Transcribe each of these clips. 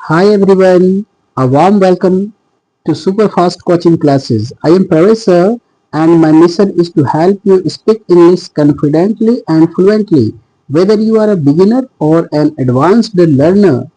Hi everyone, a warm welcome to Superfast Coaching Classes. I am Professor and my mission is to help you speak English confidently and fluently. Whether you are a beginner or an advanced learner,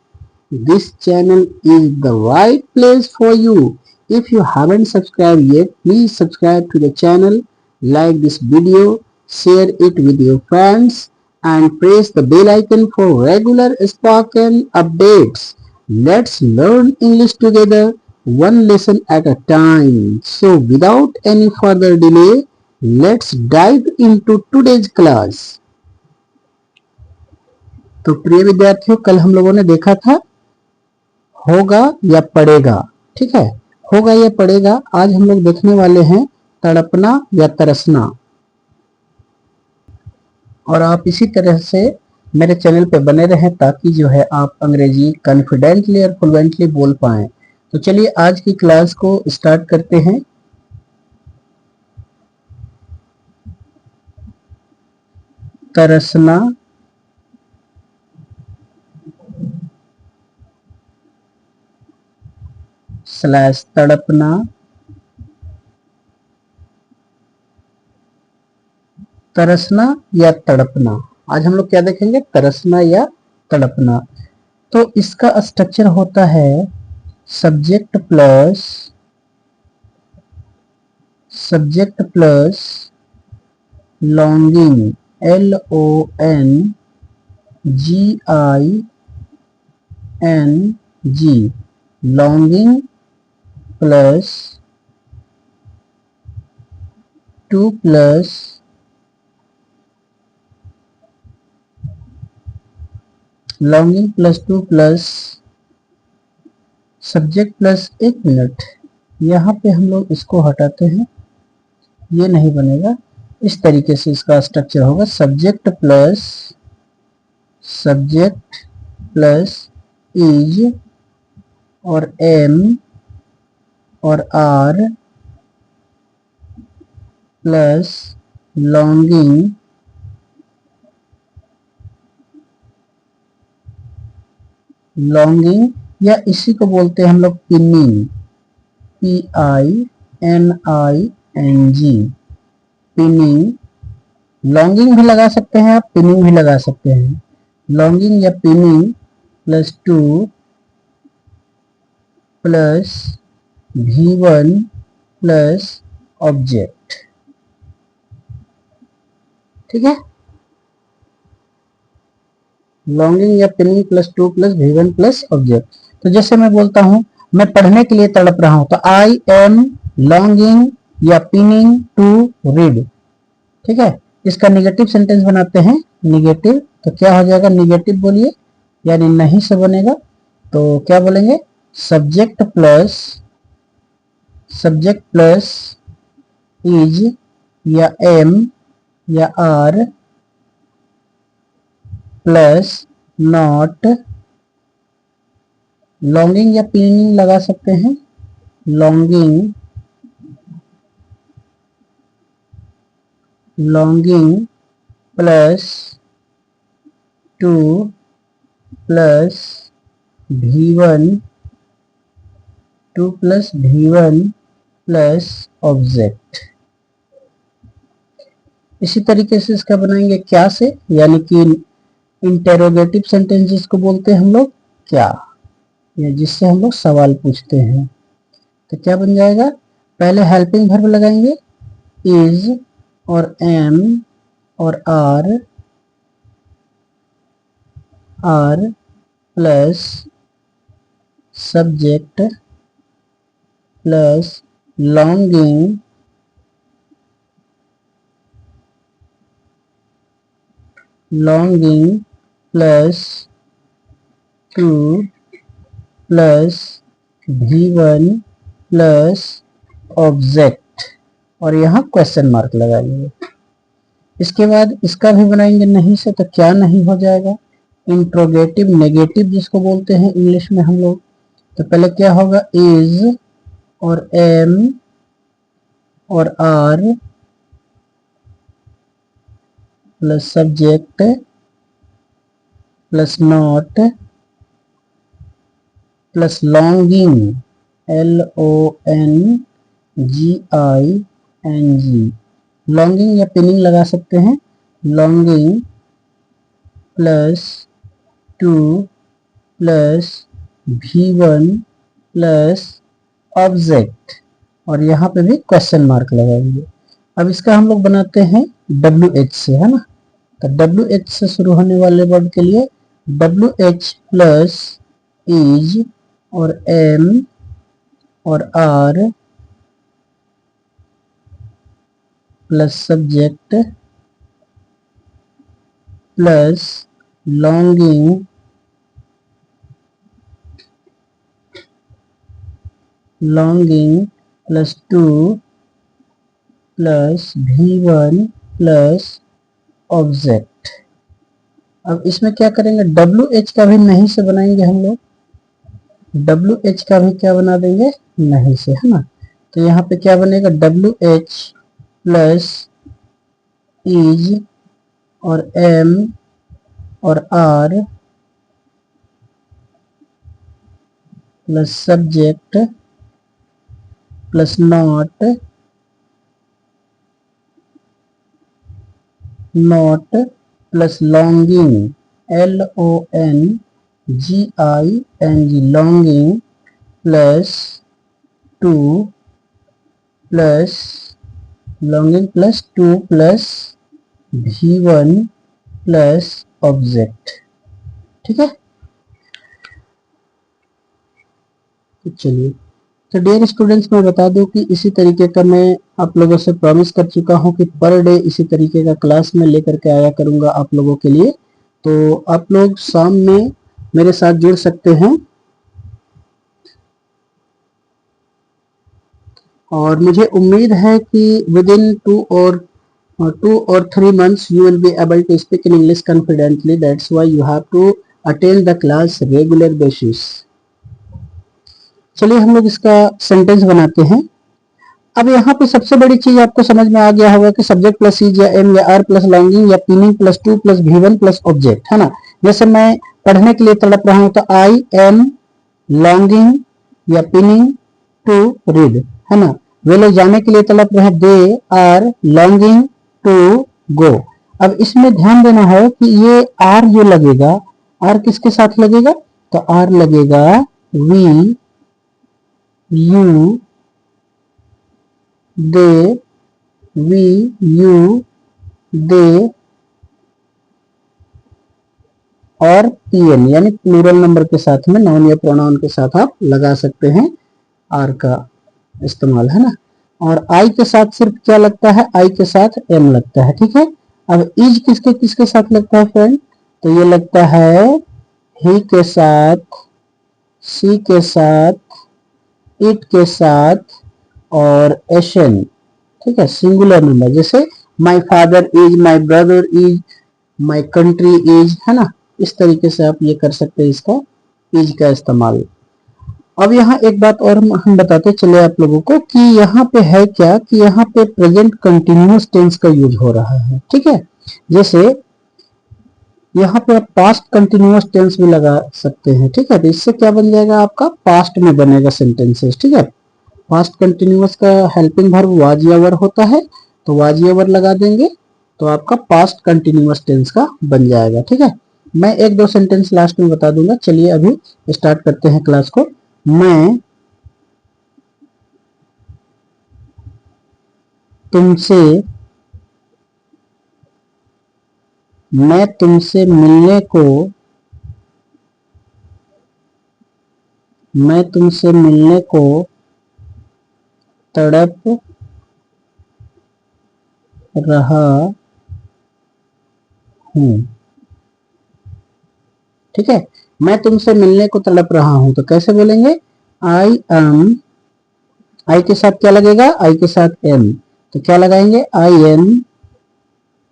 this channel is the right place for you. If you haven't subscribed yet, please subscribe to the channel, like this video, share it with your friends, and press the bell icon for regular spoken updates. Let's learn English together, one lesson at a time. So, without any further delay, let's dive into today's class. तो प्रिय विद्यार्थियों, कल हम लोगों ने देखा था होगा या पड़ेगा। ठीक है, होगा या पड़ेगा। आज हम लोग देखने वाले हैं तड़पना या तरसना। और आप इसी तरह से मेरे चैनल पे बने रहें ताकि जो है आप अंग्रेजी कॉन्फिडेंटली और फ्लुएंटली बोल पाएं। तो चलिए आज की क्लास को स्टार्ट करते हैं। तरसना स्लैश तड़पना, तरसना या तड़पना। आज हम लोग क्या देखेंगे? तरसना या तड़पना। तो इसका स्ट्रक्चर होता है subject plus longing, LONGING, longing plus to plus longing plus to plus subject plus. एक मिनट, यहाँ पे हम लोग इसको हटाते हैं, ये नहीं बनेगा। इस तरीके से इसका स्ट्रक्चर होगा सब्जेक्ट प्लस इज और एम और आर प्लस लॉन्गिंग या इसी को बोलते हैं हम लोग पिनिंग, PINING, पिनिंग। लॉन्गिंग भी लगा सकते हैं आप, पिनिंग भी लगा सकते हैं। लॉन्गिंग या pinning plus to plus V1 plus object. ठीक है, लॉन्गिंग या pinning plus to plus V1 plus object. तो जैसे मैं बोलता हूं मैं पढ़ने के लिए तड़प रहा हूं, तो आई एम लॉन्गिंग या पिनिंग टू रीड। ठीक है, इसका निगेटिव सेंटेंस बनाते हैं। निगेटिव तो क्या हो जाएगा? निगेटिव बोलिए, यानी नहीं से बनेगा। तो क्या बोलेंगे? सब्जेक्ट प्लस इज या एम या आर प्लस नॉट। लॉन्गिंग या पिनिंग लगा सकते हैं। Longing plus to plus V1 plus object. इसी तरीके से इसका बनाएंगे क्या से, यानी कि इंटेरोगेटिव सेंटेंस जिसको बोलते हैं हम लोग, क्या, या जिससे हम लोग सवाल पूछते हैं। तो क्या बन जाएगा? पहले हेल्पिंग वर्ब लगाएंगे, इज और एम और are plus subject plus longing plus to plus V1 plus object, और यहाँ क्वेश्चन मार्क लगाएंगे। इसके बाद इसका भी बनाएंगे नहीं से, तो क्या नहीं हो जाएगा? इंट्रोगेटिव नेगेटिव जिसको बोलते हैं इंग्लिश में हम लोग। तो पहले क्या होगा? इज और एम और are plus subject plus not plus longing, LONGING, longing या पिनिंग लगा सकते हैं। Longing plus 2 plus V1 plus object, और यहाँ पे भी क्वेश्चन मार्क लगाएंगे। अब इसका हम लोग बनाते हैं WH से, है ना। तो WH से शुरू होने वाले वर्ड के लिए WH प्लस इज और M और R plus subject plus longing plus 2 plus V1 plus object. अब इसमें क्या करेंगे, WH का भी नहीं से बनाएंगे हम लोग। WH का भी क्या बना देंगे, नहीं से, है ना। तो यहाँ पे क्या बनेगा, WH प्लस इज और M और R plus subject plus not plus longing, LONGING, longing plus 2 plus longing plus 2 plus V1 plus object. ठीक है, तो चलिए, तो डियर स्टूडेंट्स, मैं बता दूं कि इसी तरीके का मैं आप लोगों से प्रॉमिस कर चुका हूं कि पर डे इसी तरीके का क्लास में लेकर के आया करूंगा आप लोगों के लिए। तो आप लोग शाम में मेरे साथ जुड़ सकते हैं, और मुझे उम्मीद है कि with in 2 or 3 months you will be able to speak in English confidently. That's why you have to attend the class regular basis. चलिए हम लोग इसका सेंटेंस बनाते हैं। अब यहाँ पे सबसे बड़ी चीज आपको समझ में आ गया होगा कि सब्जेक्ट प्लस इज या एम या आर प्लस लॉन्गिंग या pinning plus 2 plus V1 plus object, है ना। जैसे मैं पढ़ने के लिए तड़प रहा हूं तो आई एम लॉन्गिंग या पिनिंग टू रीड, है ना। वे लोग जाने के लिए तड़प रहे हैं, they are longing to go. अब इसमें ध्यान देना है कि ये आर जो लगेगा, आर किसके साथ लगेगा, तो आर लगेगा we, you, they, we, you, they और पीएन, यानी प्लूरल नंबर के साथ में नाउन या प्रोनाउन के साथ आप लगा सकते हैं आर का इस्तेमाल, है ना। और आई के साथ सिर्फ क्या लगता है, आई के साथ एम लगता है। ठीक है, अब इज किसके किसके साथ लगता है फ्रेंड, तो ये लगता है ही के साथ, सी के साथ, इट के साथ और एशन। ठीक है, सिंगुलर नंबर, जैसे my father is, my brother is, my country is, है ना। इस तरीके से आप ये कर सकते हैं इसका इज का इस्तेमाल। अब यहाँ एक बात और हम बताते चले आप लोगों को कि यहाँ पे है क्या, कि यहाँ पे प्रेजेंट कंटिन्यूअस टेंस का यूज हो रहा है। ठीक है, जैसे यहाँ पे आप पास्ट कंटिन्यूअस टेंस भी लगा सकते हैं। ठीक है, तो इससे क्या बन जाएगा, आपका पास्ट में बनेगा सेंटेंसेस। ठीक है, पास्ट कंटिन्यूअस का हेल्पिंग वर्ब वाज या वर होता है, तो वाज या वर लगा देंगे तो आपका पास्ट कंटिन्यूअस टेंस का बन जाएगा। ठीक है, मैं एक दो सेंटेंस लास्ट में बता दूंगा। चलिए अभी स्टार्ट करते हैं क्लास को। मैं तुमसे मिलने को तड़प रहा हूं। ठीक है, मैं तुमसे मिलने को तड़प रहा हूं, तो कैसे बोलेंगे, आई एम, आई के साथ क्या लगेगा, आई के साथ एम, तो क्या लगाएंगे, I am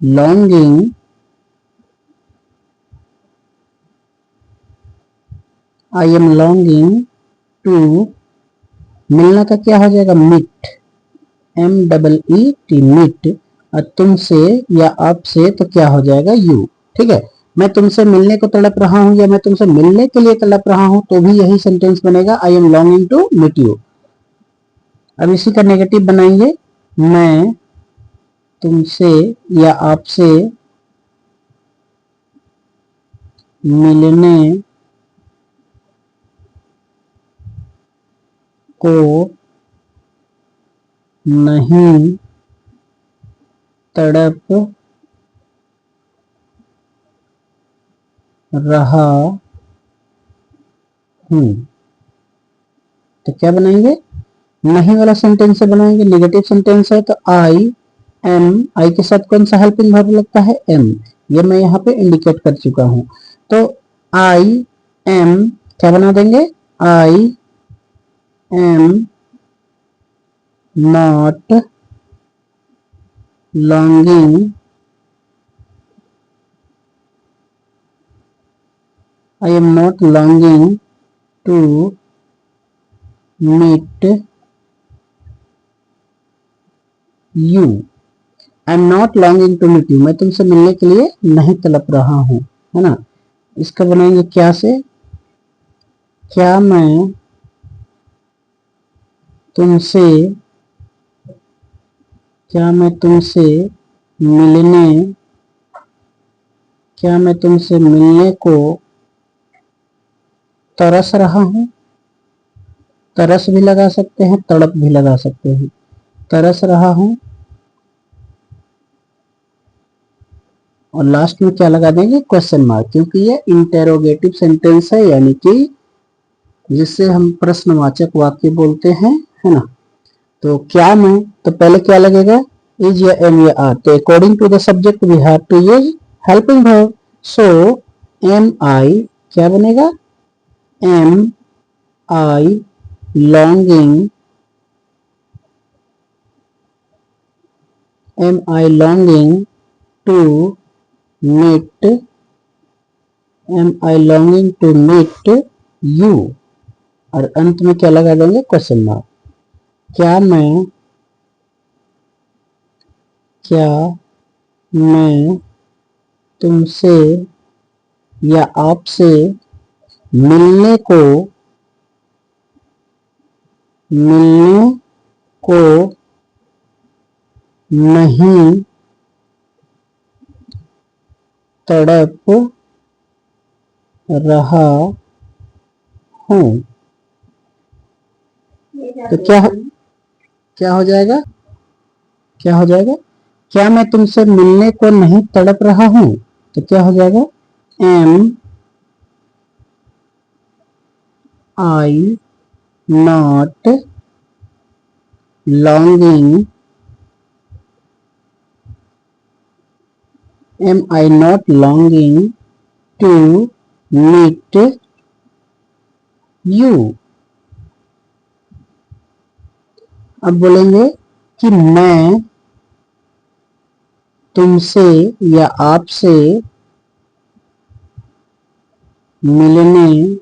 longing, I am longing to, मिलना का क्या हो जाएगा, मीट, MEET, मीट, और तुमसे या आपसे तो क्या हो जाएगा, यू। ठीक है, मैं तुमसे मिलने को तड़प रहा हूं या मैं तुमसे मिलने के लिए तड़प रहा हूं, तो भी यही सेंटेंस बनेगा, I am longing to meet you. अब इसी का नेगेटिव बनाएंगे, मैं तुमसे या आपसे मिलने को नहीं तड़प रहा हूं। तो क्या बनाएंगे, नहीं वाला सेंटेंस से बनाएंगे, नेगेटिव सेंटेंस है तो आई एम, आई के साथ कौन सा हेल्पिंग वर्ब लगता है, एम, ये मैं यहाँ पे इंडिकेट कर चुका हूं। तो आई एम क्या बना देंगे, I am not longing, I am not longing to meet you, I am not longing to meet you, मैं तुमसे मिलने के लिए नहीं तड़प रहा हूं, है ना। इसका बनाएंगे क्या से, क्या मैं तुमसे, क्या मैं तुमसे मिलने, क्या मैं तुमसे मिलने को तरस रहा हूं, तरस भी लगा सकते हैं, तड़प भी लगा सकते हैं, तरस रहा हूं। और लास्ट में क्या लगा देंगे, क्वेश्चन मार्क, क्योंकि ये इंटेरोगेटिव सेंटेंस है, यानी कि जिससे हम प्रश्नवाचक वाक्य बोलते हैं, है ना। तो क्या मैं, तो पहले क्या लगेगा, इज या एम या आर, तो according to the subject we have to use helping verb. So am I क्या बनेगा, am I longing, am I longing to meet, am I longing to meet you, और अंत में क्या लगा देंगे, क्वेश्चन मार्क। क्या मैं, क्या मैं तुमसे या आपसे मिलने को, मिलने को नहीं तड़प रहा हूं। तो क्या हो जाएगा, क्या हो जाएगा, क्या मैं तुमसे मिलने को नहीं तड़प रहा हूं, तो क्या हो जाएगा, am I not longing, am I not longing to meet you. अब बोलेंगे कि मैं तुमसे या आपसे मिलने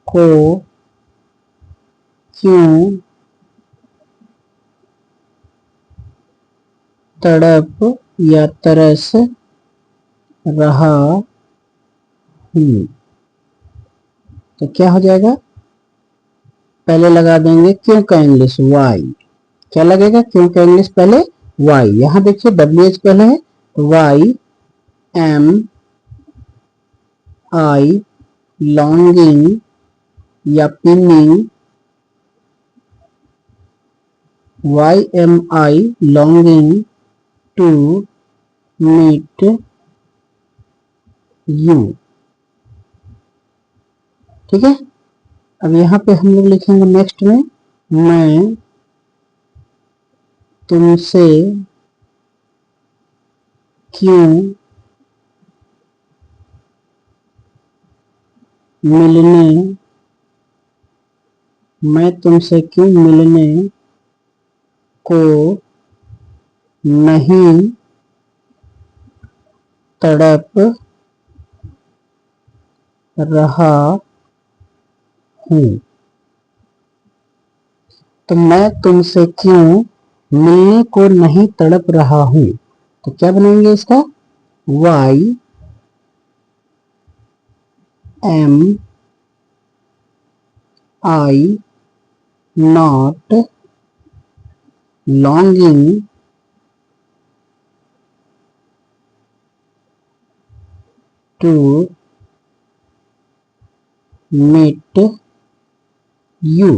को क्यों तड़प या तरस रहा हूं। तो क्या हो जाएगा, पहले लगा देंगे क्यों का इंग्लिश वाई, क्या लगेगा, क्यों का इंग्लिश पहले वाई, यहां देखिए डब्ल्यू एच पहले है, वाई एम आई लॉन्गिंग या pining, why am I longing to meet you. ठीक है, अब यहाँ पे हम लोग लिखेंगे नेक्स्ट में, मैं तुमसे क्यों मिलने, मैं तुमसे क्यों मिलने को नहीं तड़प रहा हूं। तो मैं तुमसे क्यों मिलने को नहीं तड़प रहा हूं, तो क्या बनाएंगे इसका, why am I not longing to meet you.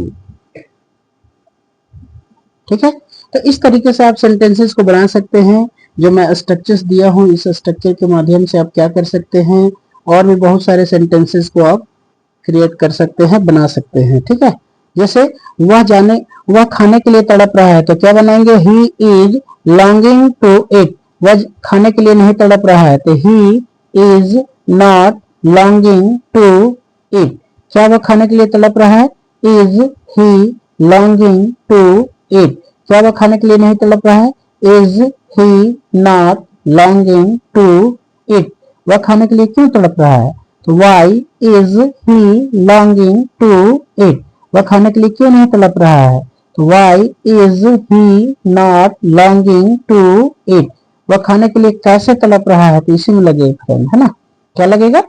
ठीक है, तो इस तरीके से आप सेंटेंसेस को बना सकते हैं। जो मैं स्ट्रक्चर्स दिया हूं, इस स्ट्रक्चर के माध्यम से आप क्या कर सकते हैं, और भी बहुत सारे सेंटेंसेस को आप क्रिएट कर सकते हैं, बना सकते हैं। ठीक है, जैसे वह खाने के लिए तड़प रहा है, तो क्या बनाएंगे, he is longing to it. वह खाने के लिए नहीं तड़प रहा है, तो he is not longing to it. क्या वह खाने के लिए तड़प रहा है, is he longing to it. क्या वह खाने के लिए नहीं तड़प रहा है, is he not longing to it. वह खाने के लिए क्यों तड़प रहा है, तो why is he longing to it. वह खाने के लिए क्यों नहीं तड़प रहा है, तो why is he not longing to it. वह खाने के लिए कैसे तड़प रहा है, तो इसी में लगे फ्रेंड, है ना। क्या लगेगा,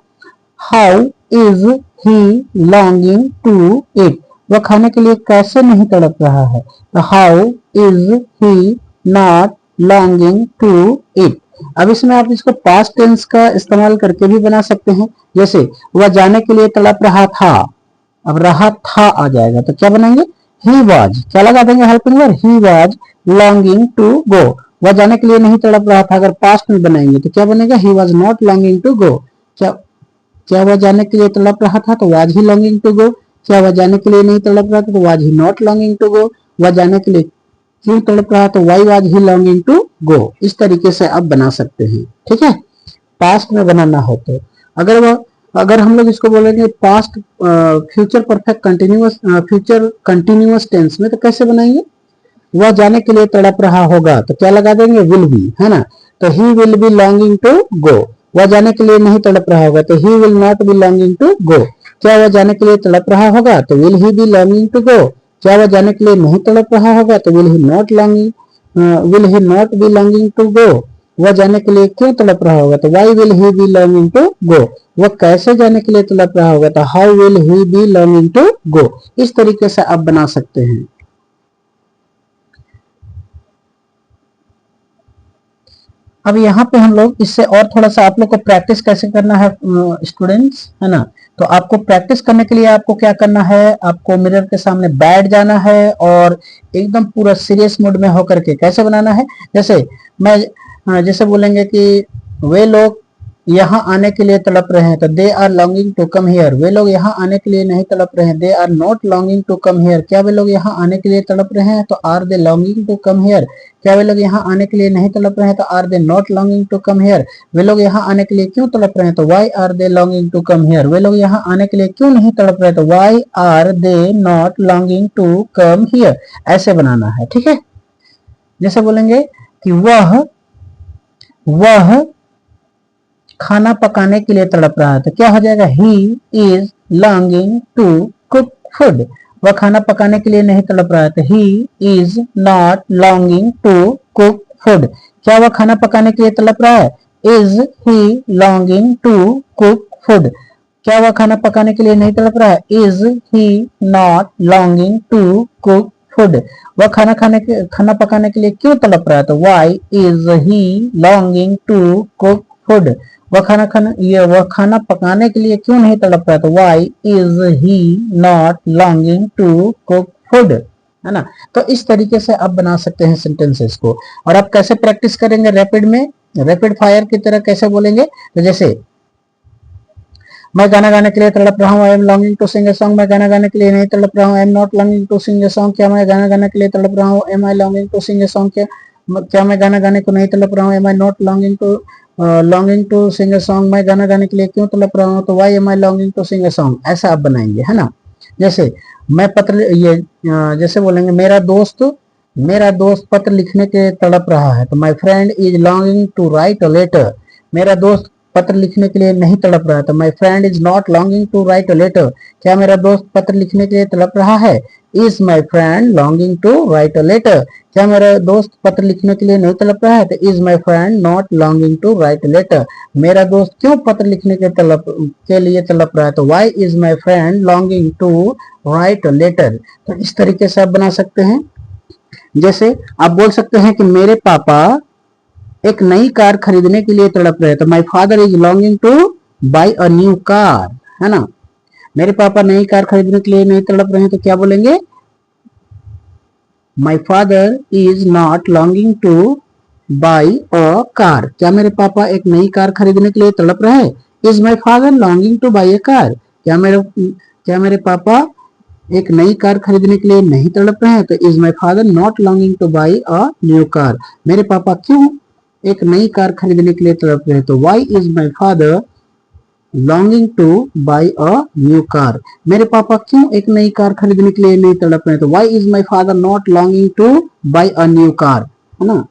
how is he longing to it. वह खाने के लिए कैसे नहीं तड़प रहा है, तो how is he not longing to it. अब इसमें आप इसको पास्ट टेंस का इस्तेमाल करके भी बना सकते हैं। जैसे वह जाने के लिए तड़प रहा था, अब रहा था आ जाएगा, तो क्या बनाएंगे, ही वाज। क्या लगा देंगे helping verb, he was longing to go. वह जाने के लिए नहीं तड़प रहा था, अगर पास्ट में बनाएंगे तो क्या बनेगा, he was not longing to go. क्या क्या वह जाने के लिए तड़प रहा था, तो was he longing to go. क्या वह जाने के लिए नहीं तड़प रहा था, तो was he not longing to go. वह जाने के लिए क्यों तड़प रहा, तो why was he longing to go. इस तरीके से आप बना सकते हैं। ठीक है, पास्ट में बनाना हो तो अगर हम लोग इसको बोलेंगे past future perfect continuous future continuous tense में, तो कैसे बनाएंगे, वह जाने के लिए तड़प रहा होगा, तो क्या लगा देंगे, विल बी, है ना। तो he will be longing to go. वह जाने के लिए नहीं तड़प रहा होगा, तो he will not be longing to go. क्या वह जाने के लिए तड़प रहा होगा, तो will he be longing to go. क्या वह जाने के लिए नहीं तड़प रहा होगा, तो will he not be longing to go. वह जाने के लिए क्यों तड़प रहा होगा, तो why will he be longing to go. वह कैसे जाने के लिए तड़प रहा होगा, तो how will he be longing to go. इस तरीके से आप बना सकते हैं। अब यहाँ पे हम लोग इससे और थोड़ा सा आप लोग को प्रैक्टिस कैसे करना है स्टूडेंट्स, है ना। तो आपको प्रैक्टिस करने के लिए आपको क्या करना है, आपको मिरर के सामने बैठ जाना है और एकदम पूरा सीरियस मोड में होकर के कैसे बनाना है। जैसे जैसे बोलेंगे कि वे लोग यहाँ आने के लिए तड़प रहे हैं, तो they are longing to come here. वे लोग यहाँ आने के लिए नहीं तड़प रहे हैं, they are not longing to come here. क्या वे लोग यहाँ आने के लिए तड़प रहे हैं, तो are they longing to come here. क्या वे लोग यहाँ आने के लिए नहीं तड़प रहे हैं, तो are they not longing to come here. वे लोग यहाँ आने के लिए क्यों तड़प रहे हैं, तो why are they longing to come here. वे लोग यहाँ आने के लिए क्यों नहीं तड़प रहे, तो why are they not longing to come here. ऐसे बनाना है, ठीक है। जैसे बोलेंगे कि वह खाना पकाने के लिए तड़प रहा है, तो क्या हो जाएगा, he is longing to cook food. वह खाना पकाने के लिए नहीं तड़प रहा है, तो he is not longing to cook food. क्या वह खाना पकाने के लिए तड़प रहा है, is he longing to cook food. क्या वह खाना पकाने के लिए नहीं तड़प रहा है, is he not longing to cook food. वह खाना पकाने के लिए क्यों तड़प रहा है, तो why is he longing to cook food. वह खाना पकाने के लिए क्यों नहीं तड़प रहा, तो why is he not longing to cook food, है ना। तो इस तरीके से आप बना सकते हैं सेंटेंसेस को। और आप कैसे प्रैक्टिस करेंगे, रैपिड में, रैपिड फायर की तरह कैसे बोलेंगे, तो जैसे मैं गाना गाने के लिए तड़प रहा हूँ, I am longing to sing a song. मैं गाना गाने के लिए नहीं तड़प रहा हूँ, I am not longing to sing a song. क्या मैं गाना गाने के लिए तड़प रहा हूँ, am I longing to sing a song. क्या मैं गाना गाने को नहीं तड़प रहा हूँ, am I not longing to sing a song. मैं गाना गाने के लिए क्यों तड़प रहा हूँ, तो why am I longing to sing a song. ऐसा आप बनाएंगे, है ना। जैसे मैं जैसे बोलेंगे मेरा दोस्त पत्र लिखने के तड़प रहा है, तो my friend is longing to write a letter. मेरा दोस्त पत्र लिखने के लिए नहीं तड़प रहा था। My friend is not longing to write a letter. क्या मेरा दोस्त पत्र लिखने के लिए तड़प रहा है? Is my friend longing to write a letter. क्या मेरा दोस्त पत्र लिखने के लिए नहीं तड़प रहा है? तो is my friend not longing to write a letter. मेरा दोस्त क्यों पत्र लिखने के लिए तड़प रहा है? तो why is my friend longing to write a letter. तो इस तरीके से आप बना सकते हैं। जैसे आप बोल सकते हैं कि मेरे पापा एक नई कार खरीदने के लिए तड़प रहे। तो my father is longing to buy a new car, है ना। मेरे पापा नई कार खरीदने के लिए नहीं तड़प रहे हैं, तो क्या बोलेंगे? My father is not longing to buy a car. क्या मेरे पापा एक नई कार खरीदने के लिए तड़प रहे हैं? Is my father longing to buy a car. क्या मेरे पापा एक नई कार खरीदने के लिए नहीं तड़प रहे हैं? तो is my father not longing to buy a new car. मेरे पापा क्यों एक नई कार खरीदने के लिए तड़प रहे हैं? तो why is my father longing to buy a new car. मेरे पापा क्यों एक नई कार खरीदने के लिए नहीं तड़प रहे हैं? तो why is my father not longing to buy a new car, है ना।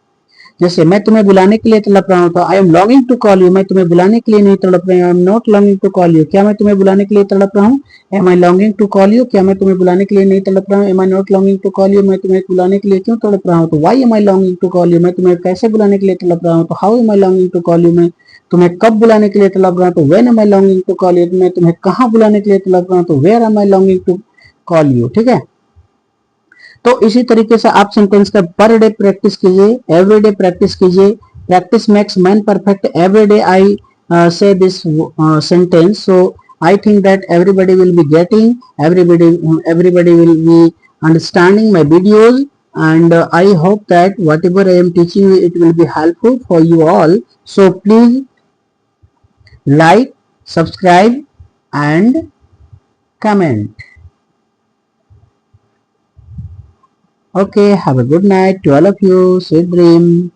जैसे मैं तुम्हें बुलाने के लिए तड़प रहा हूँ, तो I am longing to call you. मैं तुम्हें बुलाने के लिए नहीं तड़प रहा हूँ। I am not longing to call you. क्या मैं तुम्हें बुलाने के लिए तड़प रहा हूँ? Am I longing to call you. क्या मैं तुम्हें बुलाने के लिए नहीं तड़प रहा हूँ? Am I not longing to call you. मैं तुम्हें बुलाने के लिए क्यों तड़प रहा हूँ? तो why am I longing to call you. मैं तुम्हें कैसे बुलाने के लिए तड़प रहा हूँ? तो how am I longing to call you. मैं तुम्हें कब बुलाने के लिए तड़प रहा हूँ? तो when am I longing to call you. मैं तुम्हें कहाँ बुलाने के लिए तड़प रहा हूँ? तो where am I longing to call you. ठीक है। तो इसी तरीके से आप सेंटेंस का पर डे प्रैक्टिस कीजिए, एवरीडे प्रैक्टिस कीजिए। Practice makes man perfect. Every day I say this sentence, so I think that everybody will be getting, everybody will be understanding my videos, and I hope that whatever I am teaching you, it will be helpful for you all. So please like, subscribe and comment. Okay, have a good night to all of you. Sweet dream.